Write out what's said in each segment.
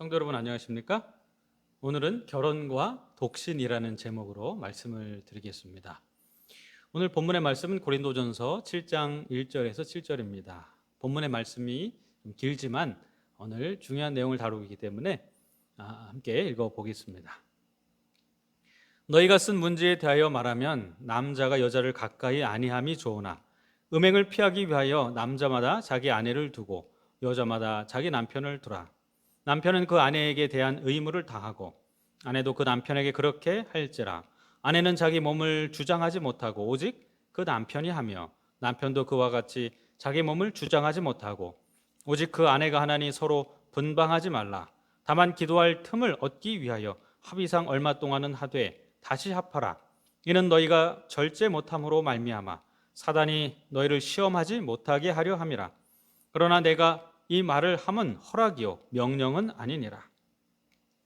성도 여러분 안녕하십니까? 오늘은 결혼과 독신이라는 제목으로 말씀을 드리겠습니다. 오늘 본문의 말씀은 고린도전서 7장 1절에서 7절입니다. 본문의 말씀이 좀 길지만 오늘 중요한 내용을 다루기 때문에 함께 읽어보겠습니다. 너희가 쓴 문제에 대하여 말하면 남자가 여자를 가까이 아니함이 좋으나 음행을 피하기 위하여 남자마다 자기 아내를 두고 여자마다 자기 남편을 두라. 남편은 그 아내에게 대한 의무를 다하고 아내도 그 남편에게 그렇게 할지라. 아내는 자기 몸을 주장하지 못하고 오직 그 남편이 하며 남편도 그와 같이 자기 몸을 주장하지 못하고 오직 그 아내가 하나니 서로 분방하지 말라. 다만 기도할 틈을 얻기 위하여 합의상 얼마 동안은 하되 다시 합하라. 이는 너희가 절제 못함으로 말미암아 사단이 너희를 시험하지 못하게 하려 함이라. 그러나 내가 이 말을 함은 허락이요 명령은 아니니라.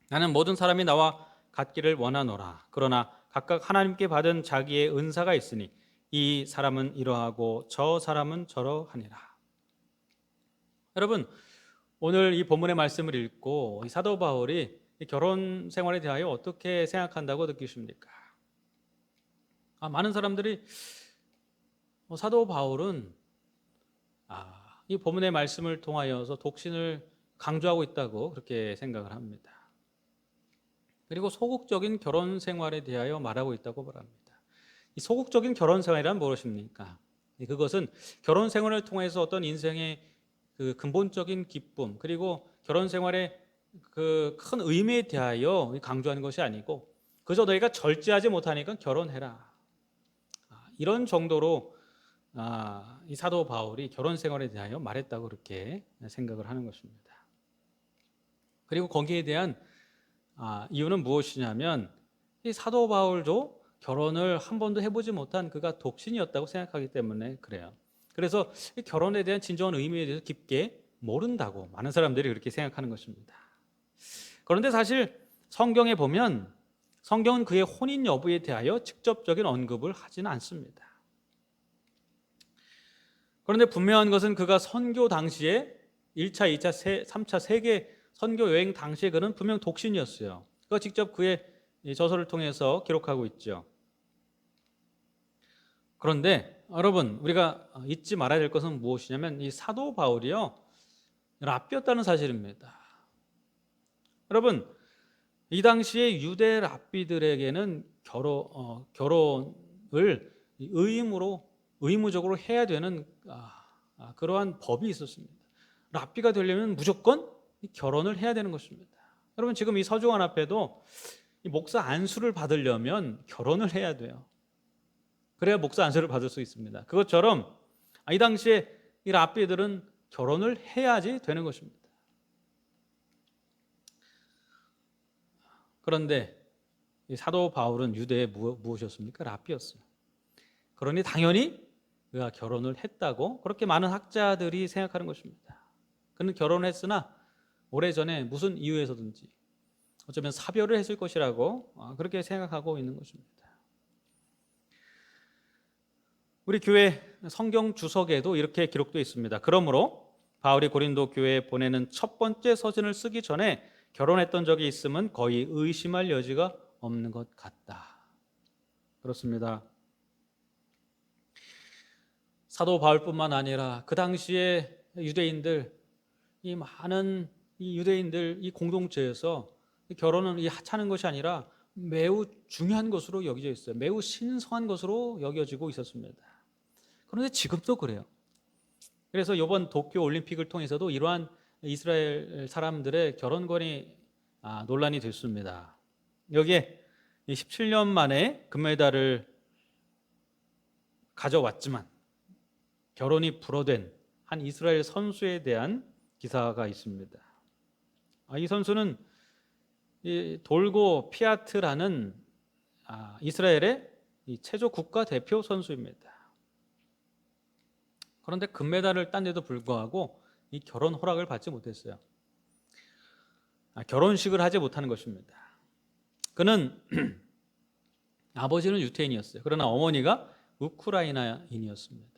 나는 모든 사람이 나와 같기를 원하노라. 그러나 각각 하나님께 받은 자기의 은사가 있으니 이 사람은 이러하고 저 사람은 저러하니라. 여러분, 오늘 이 본문의 말씀을 읽고 사도 바울이 결혼 생활에 대하여 어떻게 생각한다고 느끼십니까? 많은 사람들이 사도 바울은 이 본문의 말씀을 통하여서 독신을 강조하고 있다고 그렇게 생각을 합니다. 그리고 소극적인 결혼 생활에 대하여 말하고 있다고 말합니다. 이 소극적인 결혼 생활이란 무엇입니까? 그것은 결혼 생활을 통해서 어떤 인생의 그 근본적인 기쁨, 그리고 결혼 생활의 그 큰 의미에 대하여 강조하는 것이 아니고 그저 너희가 절제하지 못하니까 결혼해라. 이런 정도로 이 사도 바울이 결혼 생활에 대하여 말했다고 그렇게 생각을 하는 것입니다. 그리고 거기에 대한 이유는 무엇이냐면 이 사도 바울도 결혼을 한 번도 해보지 못한 그가 독신이었다고 생각하기 때문에 그래요. 그래서 이 결혼에 대한 진정한 의미에 대해서 깊게 모른다고 많은 사람들이 그렇게 생각하는 것입니다. 그런데 사실 성경에 보면 성경은 그의 혼인 여부에 대하여 직접적인 언급을 하지는 않습니다. 그런데 분명한 것은 그가 선교 당시에 1차, 2차, 3차 세계 선교 여행 당시에 그는 분명 독신이었어요. 그가 직접 그의 저서를 통해서 기록하고 있죠. 그런데 여러분, 우리가 잊지 말아야 될 것은 무엇이냐면 이 사도 바울이요 랍비였다는 사실입니다. 여러분, 이 당시에 유대 랍비들에게는 결혼을 의무적으로 해야 되는 그러한 법이 있었습니다. 랍비가 되려면 무조건 결혼을 해야 되는 것입니다. 여러분, 지금 이 서주환 앞에도 이 목사 안수를 받으려면 결혼을 해야 돼요. 그래야 목사 안수를 받을 수 있습니다. 그것처럼 이 당시에 이 랍비들은 결혼을 해야지 되는 것입니다. 그런데 이 사도 바울은 유대에 무엇이었습니까? 랍비였어요. 그러니 당연히 그가 결혼을 했다고 그렇게 많은 학자들이 생각하는 것입니다. 그는 결혼했으나 오래전에 무슨 이유에서든지 어쩌면 사별을 했을 것이라고 그렇게 생각하고 있는 것입니다. 우리 교회 성경 주석에도 이렇게 기록되어 있습니다. 그러므로 바울이 고린도 교회에 보내는 첫 번째 서신을 쓰기 전에 결혼했던 적이 있으면 거의 의심할 여지가 없는 것 같다. 그렇습니다. 사도 바울뿐만 아니라 그 당시에 유대인들, 이 많은 이 유대인들 이 공동체에서 결혼은 이 하찮은 것이 아니라 매우 중요한 것으로 여겨져 있어요. 매우 신성한 것으로 여겨지고 있었습니다. 그런데 지금도 그래요. 그래서 이번 도쿄 올림픽을 통해서도 이러한 이스라엘 사람들의 결혼권이 논란이 됐습니다. 여기에 17년 만에 금메달을 가져왔지만 결혼이 불어된 한 이스라엘 선수에 대한 기사가 있습니다. 이 선수는 돌고 피아트라는 이스라엘의 체조 국가대표 선수입니다. 그런데 금메달을 딴 데도 불구하고 이 결혼 허락을 받지 못했어요. 결혼식을 하지 못하는 것입니다. 그는 아버지는 유태인이었어요. 그러나 어머니가 우크라이나인이었습니다.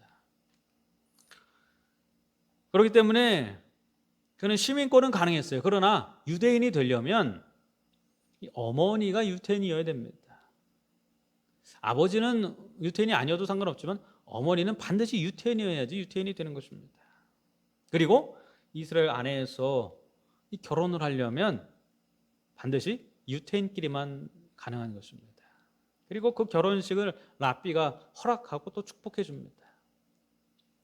그렇기 때문에 그는 시민권은 가능했어요. 그러나 유대인이 되려면 이 어머니가 유태인이어야 됩니다. 아버지는 유태인이 아니어도 상관없지만 어머니는 반드시 유태인이어야지 유태인이 되는 것입니다. 그리고 이스라엘 안에서 이 결혼을 하려면 반드시 유태인끼리만 가능한 것입니다. 그리고 그 결혼식을 랍비가 허락하고 또 축복해 줍니다.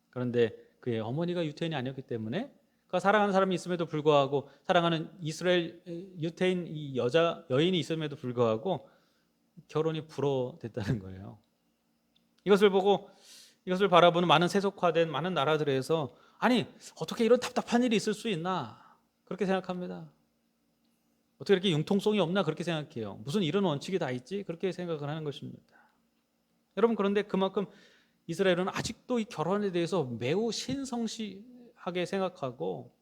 그런데 그의 어머니가 유태인이 아니었기 때문에 그 사랑하는 사람이 있음에도 불구하고, 사랑하는 이스라엘 유태인 이 여인이 있음에도 불구하고 결혼이 불허됐다는 거예요. 이것을 바라보는 많은 세속화된 많은 나라들에서, 아니 어떻게 이런 답답한 일이 있을 수 있나 그렇게 생각합니다. 어떻게 이렇게 융통성이 없나 그렇게 생각해요. 무슨 이런 원칙이 다 있지 그렇게 생각을 하는 것입니다. 여러분, 그런데 그만큼 이스라엘은 아직도 이 결혼에 대해서 매우 신성시하게 생각하고,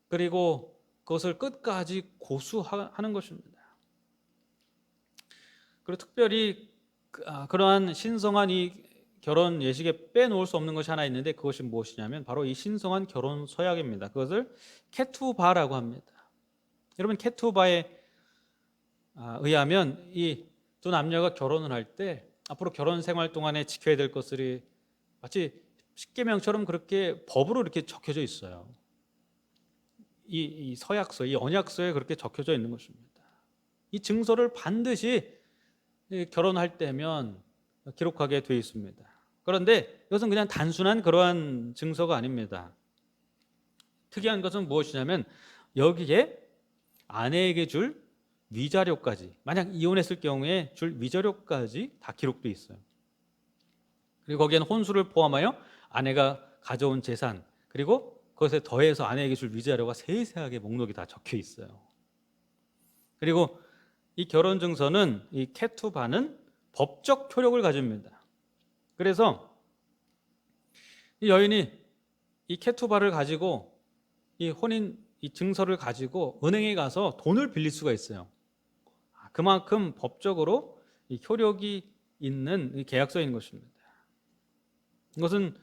그리고 그것을 끝까지 고수하는 것입니다. 그리고 특별히 그러한 신성한 이 결혼 예식에 빼놓을 수 없는 것이 하나 있는데, 그것이 무엇이냐면 바로 이 신성한 결혼 서약입니다. 그것을 케투바라고 합니다. 여러분, 케투바에 의하면 이 두 남녀가 결혼을 할 때 앞으로 결혼 생활 동안에 지켜야 될 것들이 마치 십계명처럼 그렇게 법으로 이렇게 적혀져 있어요. 이 서약서, 이 언약서에 그렇게 적혀져 있는 것입니다. 이 증서를 반드시 결혼할 때면 기록하게 되어 있습니다. 그런데 이것은 그냥 단순한 그러한 증서가 아닙니다. 특이한 것은 무엇이냐면 여기에 아내에게 줄 위자료까지, 만약 이혼했을 경우에 줄 위자료까지 다 기록되어 있어요. 그리고 거기에는 혼수를 포함하여 아내가 가져온 재산, 그리고 그것에 더해서 아내에게 줄 위자료가 세세하게 목록이 다 적혀 있어요. 그리고 이 결혼 증서는, 이 케투바는 법적 효력을 가집니다. 그래서 이 여인이 이 케투바를 가지고, 이 혼인 이 증서를 가지고 은행에 가서 돈을 빌릴 수가 있어요. 그만큼 법적으로 이 효력이 있는 이 계약서인 것입니다. 이것은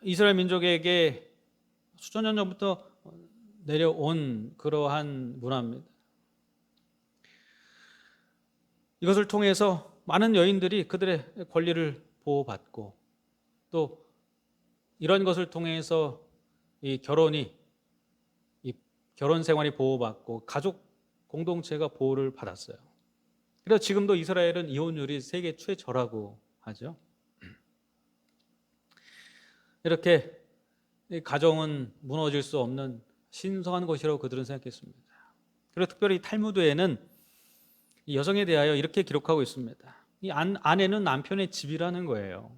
이스라엘 민족에게 수천 년 전부터 내려온 그러한 문화입니다. 이것을 통해서 많은 여인들이 그들의 권리를 보호받고, 또 이런 것을 통해서 이 결혼 생활이 보호받고 가족 공동체가 보호를 받았어요. 그래서 지금도 이스라엘은 이혼율이 세계 최저라고 하죠. 이렇게 가정은 무너질 수 없는 신성한 것이라고 그들은 생각했습니다. 그리고 특별히 탈무드에는 이 여성에 대하여 이렇게 기록하고 있습니다. 이 아내는 남편의 집이라는 거예요.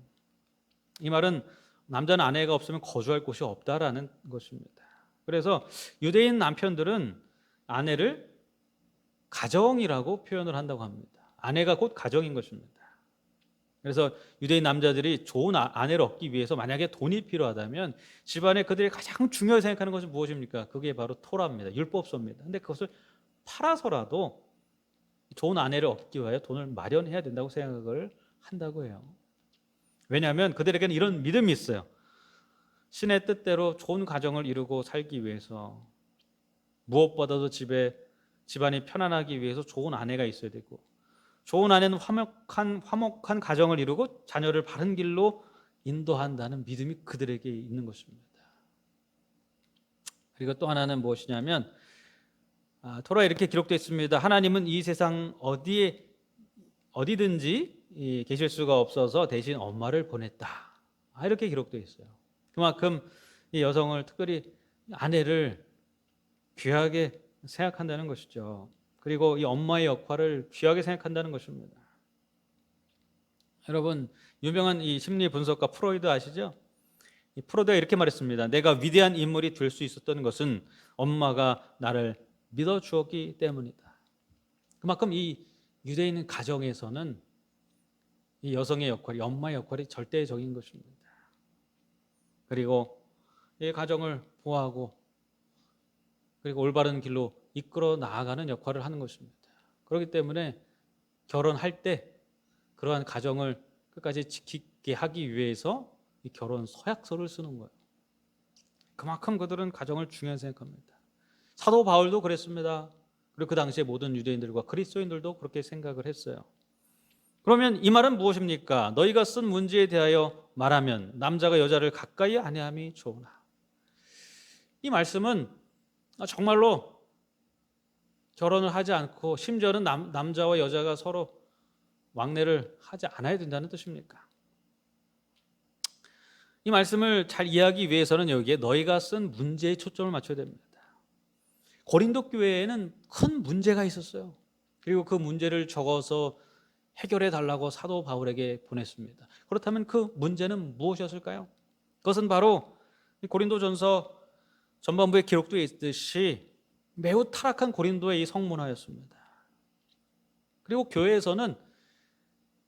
이 말은 남자는 아내가 없으면 거주할 곳이 없다라는 것입니다. 그래서 유대인 남편들은 아내를 가정이라고 표현을 한다고 합니다. 아내가 곧 가정인 것입니다. 그래서 유대인 남자들이 좋은 아내를 얻기 위해서 만약에 돈이 필요하다면 집안에 그들이 가장 중요하게 생각하는 것은 무엇입니까? 그게 바로 토라입니다. 율법서입니다. 근데 그것을 팔아서라도 좋은 아내를 얻기 위하여 돈을 마련해야 된다고 생각을 한다고 해요. 왜냐하면 그들에게는 이런 믿음이 있어요. 신의 뜻대로 좋은 가정을 이루고 살기 위해서, 무엇보다도 집안이 편안하기 위해서 좋은 아내가 있어야 되고, 좋은 아내는 화목한 가정을 이루고 자녀를 바른 길로 인도한다는 믿음이 그들에게 있는 것입니다. 그리고 또 하나는 무엇이냐면 토라에 이렇게 기록되어 있습니다. 하나님은 이 세상 어디든지 계실 수가 없어서 대신 엄마를 보냈다. 이렇게 기록되어 있어요. 그만큼 이 여성을, 특별히 아내를 귀하게 생각한다는 것이죠. 그리고 이 엄마의 역할을 귀하게 생각한다는 것입니다. 여러분, 유명한 이 심리 분석가 프로이드 아시죠? 이 프로이드가 이렇게 말했습니다. 내가 위대한 인물이 될 수 있었던 것은 엄마가 나를 믿어주었기 때문이다. 그만큼 이 유대인 가정에서는 이 여성의 역할이, 엄마의 역할이 절대적인 것입니다. 그리고 이 가정을 보호하고, 그리고 올바른 길로 이끌어 나아가는 역할을 하는 것입니다. 그렇기 때문에 결혼할 때 그러한 가정을 끝까지 지키게 하기 위해서 이 결혼 서약서를 쓰는 거예요. 그만큼 그들은 가정을 중요하게 생각합니다. 사도 바울도 그랬습니다. 그리고 그 당시에 모든 유대인들과 그리스도인들도 그렇게 생각을 했어요. 그러면 이 말은 무엇입니까? 너희가 쓴 문제에 대하여 말하면 남자가 여자를 가까이 아니함이 좋으나. 이 말씀은 정말로 결혼을 하지 않고 심지어는 남자와 여자가 서로 왕래를 하지 않아야 된다는 뜻입니까? 이 말씀을 잘 이해하기 위해서는 여기에 너희가 쓴 문제에 초점을 맞춰야 됩니다. 고린도 교회에는 큰 문제가 있었어요. 그리고 그 문제를 적어서 해결해 달라고 사도 바울에게 보냈습니다. 그렇다면 그 문제는 무엇이었을까요? 그것은 바로 고린도전서 전반부에 기록되어 있듯이 매우 타락한 고린도의 이 성문화였습니다. 그리고 교회에서는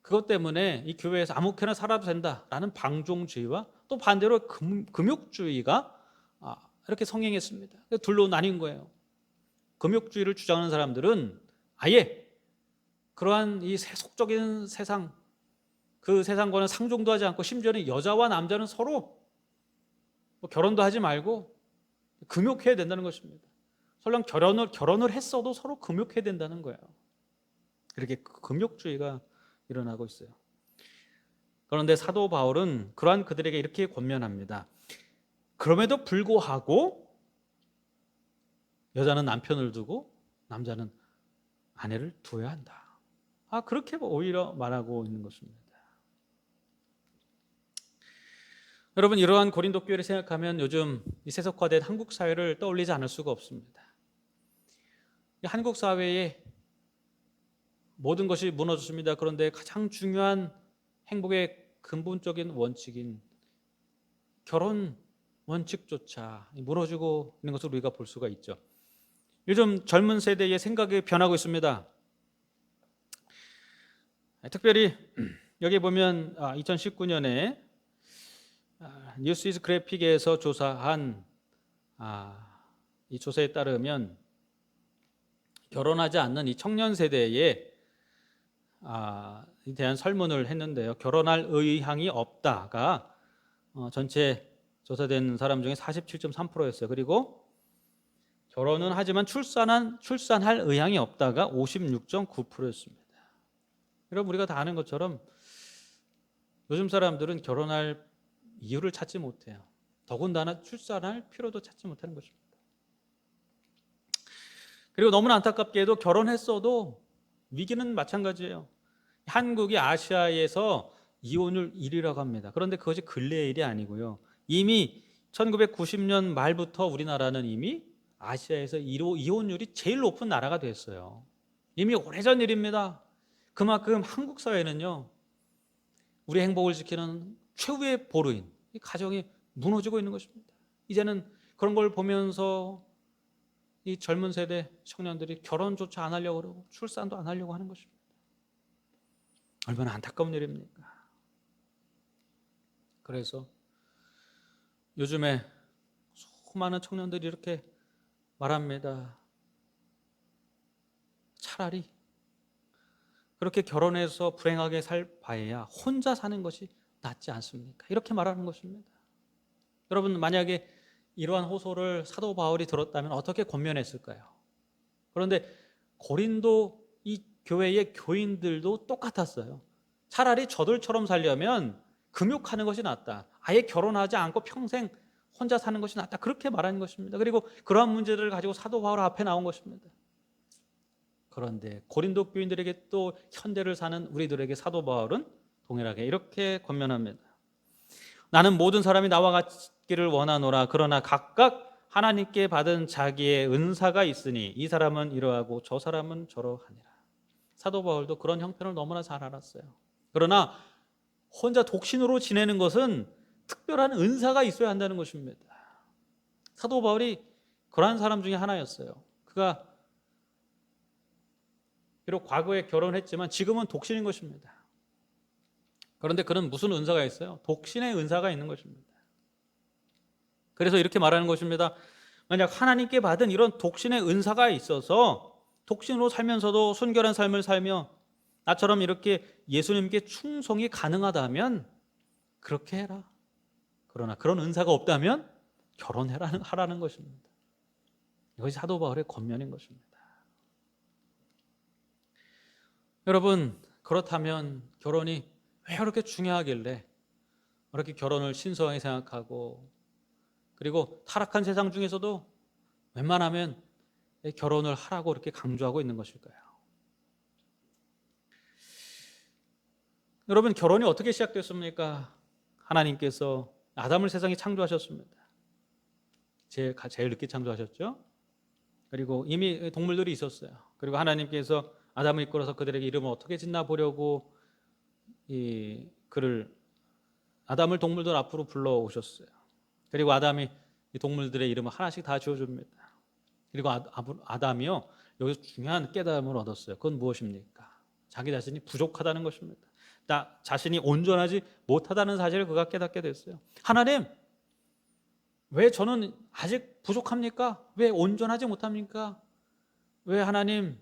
그것 때문에 이 교회에서 아무렇게나 살아도 된다라는 방종주의와 또 반대로 금욕주의가 이렇게 성행했습니다. 둘로 나뉜 거예요. 금욕주의를 주장하는 사람들은 아예 그러한 이 세속적인 세상, 그 세상과는 상종도 하지 않고 심지어는 여자와 남자는 서로 결혼도 하지 말고 금욕해야 된다는 것입니다. 설령 결혼을 했어도 서로 금욕해야 된다는 거예요. 이렇게 금욕주의가 일어나고 있어요. 그런데 사도 바울은 그러한 그들에게 이렇게 권면합니다. 그럼에도 불구하고 여자는 남편을 두고 남자는 아내를 두어야 한다. 그렇게 오히려 말하고 있는 것입니다. 여러분, 이러한 고린도 교회를 생각하면 요즘 이 세속화된 한국 사회를 떠올리지 않을 수가 없습니다. 한국 사회에 모든 것이 무너졌습니다. 그런데 가장 중요한 행복의 근본적인 원칙인 결혼 원칙조차 무너지고 있는 것을 우리가 볼 수가 있죠. 요즘 젊은 세대의 생각이 변하고 있습니다. 특별히 여기 보면 2019년에 뉴스이즈 그래픽에서 조사한 이 조사에 따르면 결혼하지 않는 이 청년 세대에 대한 설문을 했는데요. 결혼할 의향이 없다가 전체 조사된 사람 중에 47.3%였어요. 그리고 결혼은 하지만 출산할 의향이 없다가 56.9%였습니다. 여러분, 우리가 다 아는 것처럼 요즘 사람들은 결혼할 이유를 찾지 못해요. 더군다나 출산할 필요도 찾지 못하는 것입니다. 그리고 너무나 안타깝게도 결혼했어도 위기는 마찬가지예요. 한국이 아시아에서 이혼율 1위라고 합니다. 그런데 그것이 근래의 일이 아니고요. 이미 1990년 말부터 우리나라는 이미 아시아에서 이혼율이 제일 높은 나라가 됐어요. 이미 오래전 일입니다. 그만큼 한국 사회는요, 우리 행복을 지키는 최후의 보루인 이 가정이 무너지고 있는 것입니다. 이제는 그런 걸 보면서 이 젊은 세대 청년들이 결혼조차 안 하려고 그러고 출산도 안 하려고 하는 것입니다. 얼마나 안타까운 일입니까? 그래서 요즘에 수많은 청년들이 이렇게 말합니다. 차라리 그렇게 결혼해서 불행하게 살 바에야 혼자 사는 것이 낫지 않습니까? 이렇게 말하는 것입니다. 여러분, 만약에 이러한 호소를 사도 바울이 들었다면 어떻게 권면했을까요? 그런데 고린도 이 교회의 교인들도 똑같았어요. 차라리 저들처럼 살려면 금욕하는 것이 낫다. 아예 결혼하지 않고 평생 혼자 사는 것이 낫다. 그렇게 말하는 것입니다. 그리고 그러한 문제들을 가지고 사도 바울 앞에 나온 것입니다. 그런데 고린도 교인들에게 또 현대를 사는 우리들에게 사도 바울은 동일하게 이렇게 권면합니다. 나는 모든 사람이 나와 같기를 원하노라. 그러나 각각 하나님께 받은 자기의 은사가 있으니 이 사람은 이러하고 저 사람은 저러하니라. 사도 바울도 그런 형편을 너무나 잘 알았어요. 그러나 혼자 독신으로 지내는 것은 특별한 은사가 있어야 한다는 것입니다. 사도 바울이 그러한 사람 중에 하나였어요. 그가 비록 과거에 결혼했지만 지금은 독신인 것입니다. 그런데 그는 무슨 은사가 있어요? 독신의 은사가 있는 것입니다. 그래서 이렇게 말하는 것입니다. 만약 하나님께 받은 이런 독신의 은사가 있어서 독신으로 살면서도 순결한 삶을 살며 나처럼 이렇게 예수님께 충성이 가능하다면 그렇게 해라. 그러나 그런 은사가 없다면 하라는 것입니다. 이것이 사도 바울의 권면인 것입니다. 여러분, 그렇다면 결혼이 왜 그렇게 중요하길래 그렇게 결혼을 신성하게 생각하고, 그리고 타락한 세상 중에서도 웬만하면 결혼을 하라고 이렇게 강조하고 있는 것일까요? 여러분, 결혼이 어떻게 시작됐습니까? 하나님께서 아담을 세상에 창조하셨습니다. 제일 늦게 창조하셨죠. 그리고 이미 동물들이 있었어요. 그리고 하나님께서 아담을 이끌어서 그들에게 이름을 어떻게 짓나 보려고 아담을 동물들 앞으로 불러오셨어요. 그리고 아담이 이 동물들의 이름을 하나씩 다 지어줍니다. 그리고 아담이요, 여기서 중요한 깨달음을 얻었어요. 그건 무엇입니까? 자기 자신이 부족하다는 것입니다. 자신이 온전하지 못하다는 사실을 그가 깨닫게 됐어요. 하나님, 왜 저는 아직 부족합니까? 왜 온전하지 못합니까? 왜 하나님,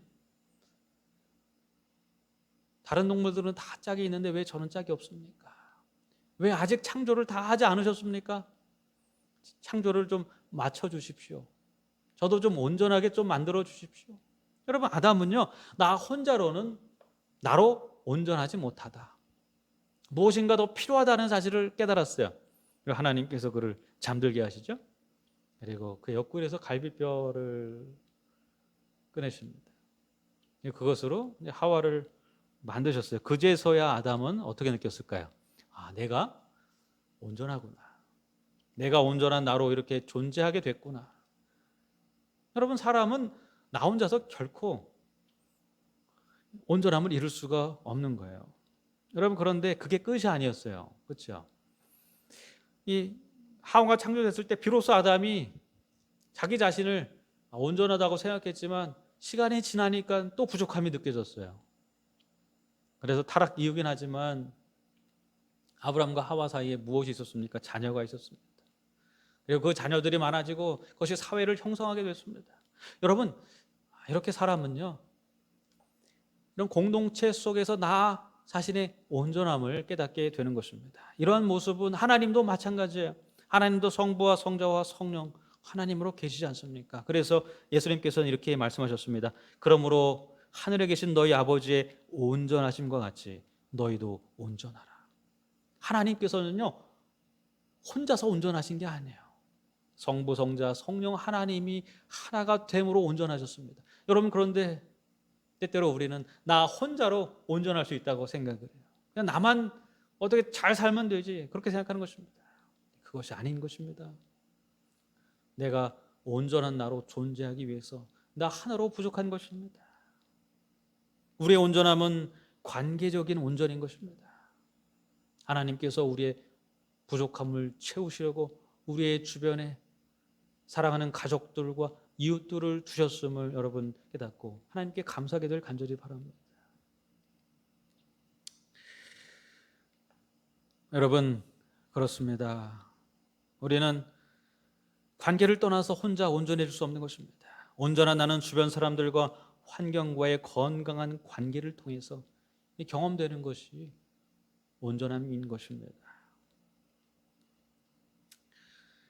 다른 동물들은 다 짝이 있는데 왜 저는 짝이 없습니까? 왜 아직 창조를 다 하지 않으셨습니까? 창조를 좀 맞춰주십시오. 저도 좀 온전하게 좀 만들어 주십시오. 여러분, 아담은요, 나 혼자로는 나로 온전하지 못하다. 무엇인가 더 필요하다는 사실을 깨달았어요. 그리고 하나님께서 그를 잠들게 하시죠. 그리고 그 옆구리에서 갈비뼈를 꺼내십니다. 그것으로 하와를 만드셨어요. 그제서야 아담은 어떻게 느꼈을까요? 내가 온전하구나. 내가 온전한 나로 이렇게 존재하게 됐구나. 여러분, 사람은 나 혼자서 결코 온전함을 이룰 수가 없는 거예요. 여러분, 그런데 그게 끝이 아니었어요. 그렇죠? 이 하와가 창조됐을 때 비로소 아담이 자기 자신을 온전하다고 생각했지만 시간이 지나니까 또 부족함이 느껴졌어요. 그래서 타락 이유긴 하지만 아브람과 하와 사이에 무엇이 있었습니까? 자녀가 있었습니다. 그리고 그 자녀들이 많아지고 그것이 사회를 형성하게 됐습니다. 여러분, 이렇게 사람은요, 이런 공동체 속에서 나 자신의 온전함을 깨닫게 되는 것입니다. 이러한 모습은 하나님도 마찬가지예요. 하나님도 성부와 성자와 성령 하나님으로 계시지 않습니까? 그래서 예수님께서는 이렇게 말씀하셨습니다. 그러므로 하늘에 계신 너희 아버지의 온전하심과 같이 너희도 온전하라. 하나님께서는요, 혼자서 온전하신 게 아니에요. 성부, 성자, 성령 하나님이 하나가 됨으로 온전하셨습니다. 여러분, 그런데 때때로 우리는 나 혼자로 온전할 수 있다고 생각을 해요. 그냥 나만 어떻게 잘 살면 되지, 그렇게 생각하는 것입니다. 그것이 아닌 것입니다. 내가 온전한 나로 존재하기 위해서 나 하나로 부족한 것입니다. 우리의 온전함은 관계적인 온전인 것입니다. 하나님께서 우리의 부족함을 채우시려고 우리의 주변에 사랑하는 가족들과 이웃들을 두셨음을 여러분 깨닫고 하나님께 감사하게 간절히 바랍니다. 여러분, 그렇습니다. 우리는 관계를 떠나서 혼자 온전해질 수 없는 것입니다. 온전한 나는 주변 사람들과 환경과의 건강한 관계를 통해서 경험되는 것이 온전함인 것입니다.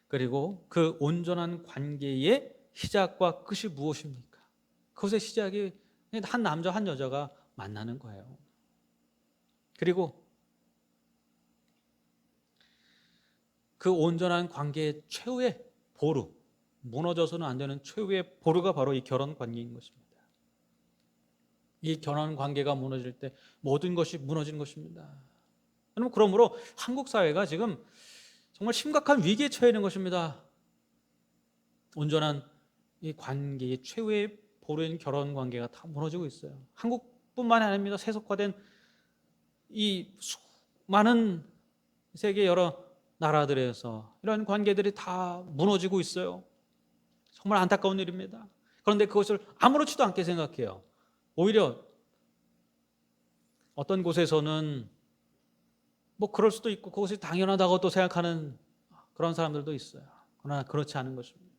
그리고 그 온전한 관계의 시작과 끝이 무엇입니까? 그것의 시작이 한 남자 한 여자가 만나는 거예요. 그리고 그 온전한 관계의 최후의 보루, 무너져서는 안 되는 최후의 보루가 바로 이 결혼 관계인 것입니다. 이 결혼 관계가 무너질 때 모든 것이 무너진 것입니다. 여러분, 그러므로 한국 사회가 지금 정말 심각한 위기에 처해 있는 것입니다. 온전한 이 관계의 최후의 보루인 결혼 관계가 다 무너지고 있어요. 한국뿐만이 아닙니다. 세속화된 이 수많은 세계 여러 나라들에서 이런 관계들이 다 무너지고 있어요. 정말 안타까운 일입니다. 그런데 그것을 아무렇지도 않게 생각해요. 오히려 어떤 곳에서는 그럴 수도 있고 그것이 당연하다고 또 생각하는 그런 사람들도 있어요. 그러나 그렇지 않은 것입니다.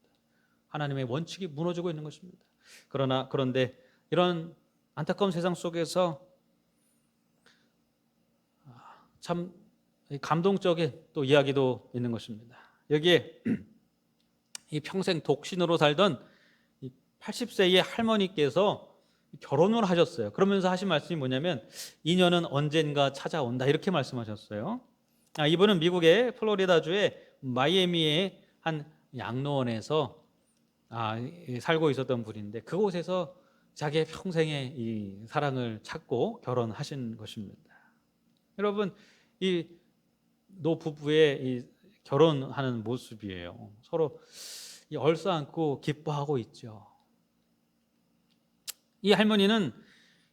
하나님의 원칙이 무너지고 있는 것입니다. 그런데 이런 안타까운 세상 속에서 참 감동적인 또 이야기도 있는 것입니다. 여기에 이 평생 독신으로 살던 이 80세의 할머니께서 결혼을 하셨어요. 그러면서 하신 말씀이 뭐냐면 인연은 언젠가 찾아온다 이렇게 말씀하셨어요. 이분은 미국의 플로리다주의 마이애미의 한 양로원에서 살고 있었던 분인데 그곳에서 자기의 평생의 이 사랑을 찾고 결혼하신 것입니다. 여러분, 이 노 부부의 이 결혼하는 모습이에요. 서로 얼싸안고 기뻐하고 있죠. 이 할머니는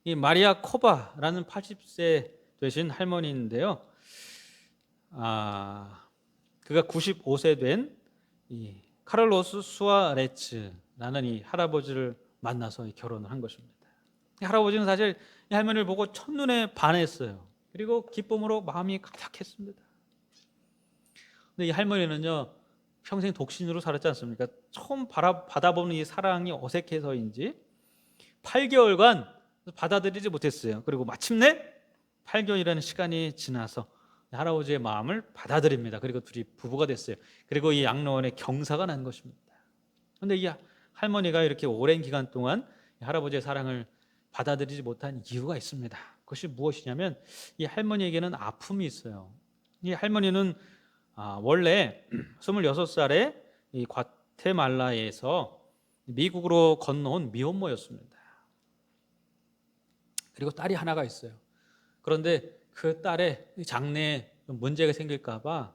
이 마리아 코바라는 80세 되신 할머니인데요. 그가 95세 된 이 카를로스 수아레츠라는 이 할아버지를 만나서 결혼을 한 것입니다. 이 할아버지는 사실 이 할머니를 보고 첫눈에 반했어요. 그리고 기쁨으로 마음이 가득했습니다. 근데 이 할머니는요, 평생 독신으로 살았지 않습니까? 처음 받아보는 이 사랑이 어색해서인지 8개월간 받아들이지 못했어요. 그리고 마침내 8개월이라는 시간이 지나서 할아버지의 마음을 받아들입니다. 그리고 둘이 부부가 됐어요. 그리고 이 양로원에 경사가 난 것입니다. 그런데 이 할머니가 이렇게 오랜 기간 동안 할아버지의 사랑을 받아들이지 못한 이유가 있습니다. 그것이 무엇이냐면 이 할머니에게는 아픔이 있어요. 이 할머니는 원래 26살에 이 과테말라에서 미국으로 건너온 미혼모였습니다. 그리고 딸이 하나가 있어요. 그런데 그 딸의 장래에 문제가 생길까 봐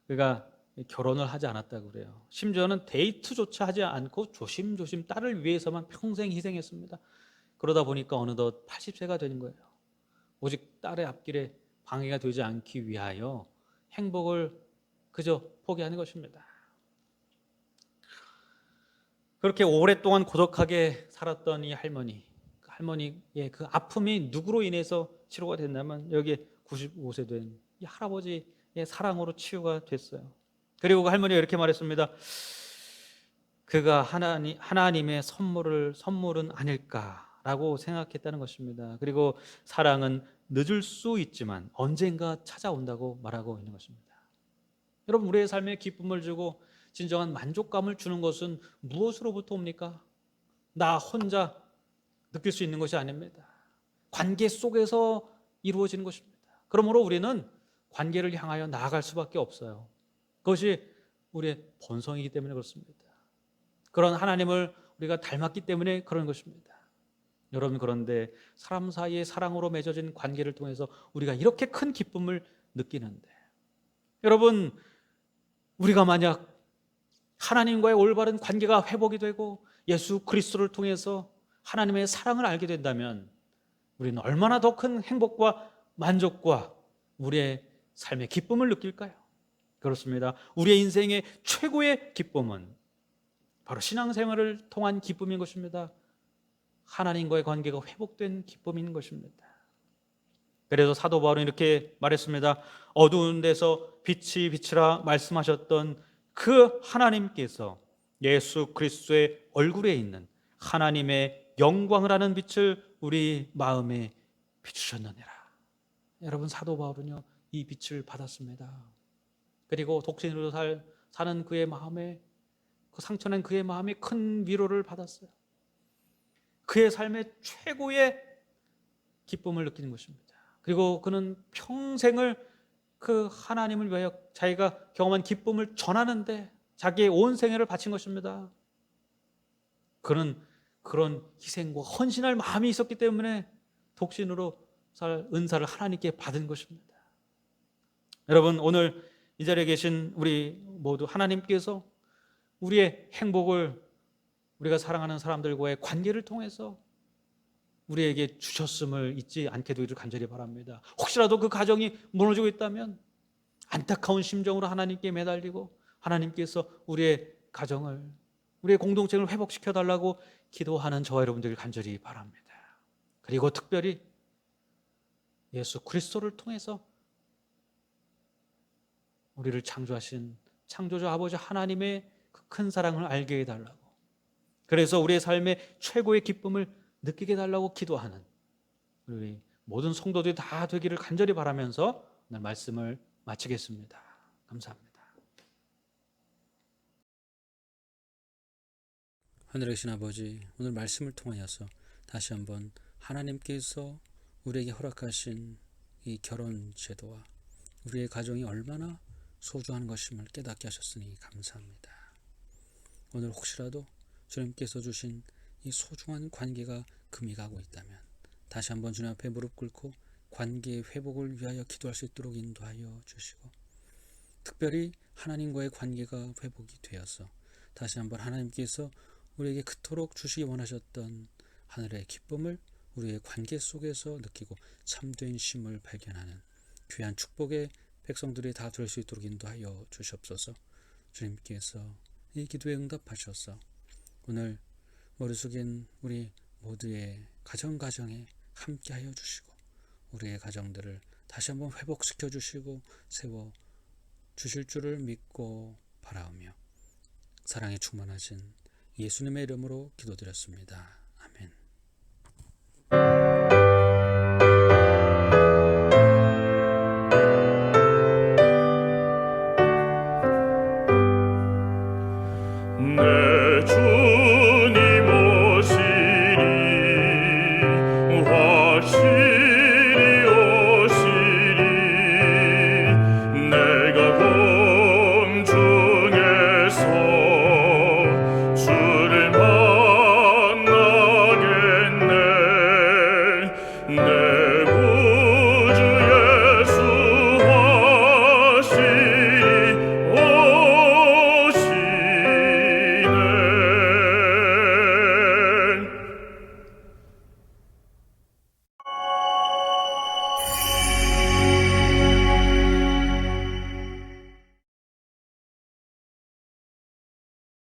그가 결혼을 하지 않았다고 그래요. 심지어는 데이트조차 하지 않고 조심조심 딸을 위해서만 평생 희생했습니다. 그러다 보니까 어느덧 80세가 되는 거예요. 오직 딸의 앞길에 방해가 되지 않기 위하여 행복을 그저 포기하는 것입니다. 그렇게 오랫동안 고독하게 살았던 이 할머니의 그 아픔이 누구로 인해서 치료가 됐냐면 여기 95세 된 이 할아버지의 사랑으로 치유가 됐어요. 그리고 그 할머니가 이렇게 말했습니다. 그가 하나님의 선물은 아닐까라고 생각했다는 것입니다. 그리고 사랑은 늦을 수 있지만 언젠가 찾아온다고 말하고 있는 것입니다. 여러분, 우리의 삶에 기쁨을 주고 진정한 만족감을 주는 것은 무엇으로부터 옵니까? 나 혼자 느낄 수 있는 것이 아닙니다. 관계 속에서 이루어지는 것입니다. 그러므로 우리는 관계를 향하여 나아갈 수밖에 없어요. 그것이 우리의 본성이기 때문에 그렇습니다. 그런 하나님을 우리가 닮았기 때문에 그런 것입니다. 여러분, 그런데 사람 사이의 사랑으로 맺어진 관계를 통해서 우리가 이렇게 큰 기쁨을 느끼는데, 여러분, 우리가 만약 하나님과의 올바른 관계가 회복이 되고 예수 그리스도를 통해서 하나님의 사랑을 알게 된다면 우리는 얼마나 더 큰 행복과 만족과 우리의 삶의 기쁨을 느낄까요? 그렇습니다. 우리의 인생의 최고의 기쁨은 바로 신앙생활을 통한 기쁨인 것입니다. 하나님과의 관계가 회복된 기쁨인 것입니다. 그래서 사도 바울은 이렇게 말했습니다. 어두운 데서 빛이 비치라 말씀하셨던 그 하나님께서 예수 그리스도의 얼굴에 있는 하나님의 영광을 아는 빛을 우리 마음에 비추셨느니라. 여러분, 사도 바울은요, 이 빛을 받았습니다. 그리고 독신으로 사는 그의 마음에, 그 상처난 그의 마음에 큰 위로를 받았어요. 그의 삶의 최고의 기쁨을 느끼는 것입니다. 그리고 그는 평생을 그 하나님을 위하여 자기가 경험한 기쁨을 전하는데 자기의 온 생애를 바친 것입니다. 그는 그런 희생과 헌신할 마음이 있었기 때문에 독신으로 살 은사를 하나님께 받은 것입니다. 여러분, 오늘 이 자리에 계신 우리 모두 하나님께서 우리의 행복을 우리가 사랑하는 사람들과의 관계를 통해서 우리에게 주셨음을 잊지 않게 되기를 간절히 바랍니다. 혹시라도 그 가정이 무너지고 있다면 안타까운 심정으로 하나님께 매달리고 하나님께서 우리의 가정을, 우리의 공동체를 회복시켜 달라고 기도하는 저와 여러분들 간절히 바랍니다. 그리고 특별히 예수 그리스도를 통해서 우리를 창조하신 창조주 아버지 하나님의 그 큰 사랑을 알게 해달라고, 그래서 우리의 삶의 최고의 기쁨을 느끼게 해달라고 기도하는 우리 모든 성도들이 다 되기를 간절히 바라면서 오늘 말씀을 마치겠습니다. 감사합니다. 하늘에 계신 아버지, 오늘 말씀을 통하여서 다시 한번 하나님께서 우리에게 허락하신 이 결혼 제도와 우리의 가정이 얼마나 소중한 것임을 깨닫게 하셨으니 감사합니다. 오늘 혹시라도 주님께서 주신 이 소중한 관계가 금이 가고 있다면 다시 한번 주님 앞에 무릎 꿇고 관계의 회복을 위하여 기도할 수 있도록 인도하여 주시고, 특별히 하나님과의 관계가 회복이 되어서 다시 한번 하나님께서 우리에게 그토록 주시기 원하셨던 하늘의 기쁨을 우리의 관계 속에서 느끼고 참된 쉼을 발견하는 귀한 축복의 백성들이 다 될 수 있도록 인도하여 주시옵소서. 주님께서 이 기도에 응답하셔서 오늘 머리 숙인 우리 모두의 가정에 함께하여 주시고 우리의 가정들을 다시 한번 회복시켜 주시고 세워 주실 줄을 믿고 바라오며 사랑에 충만하신 예수님의 이름으로 기도드렸습니다. 아멘. 내 주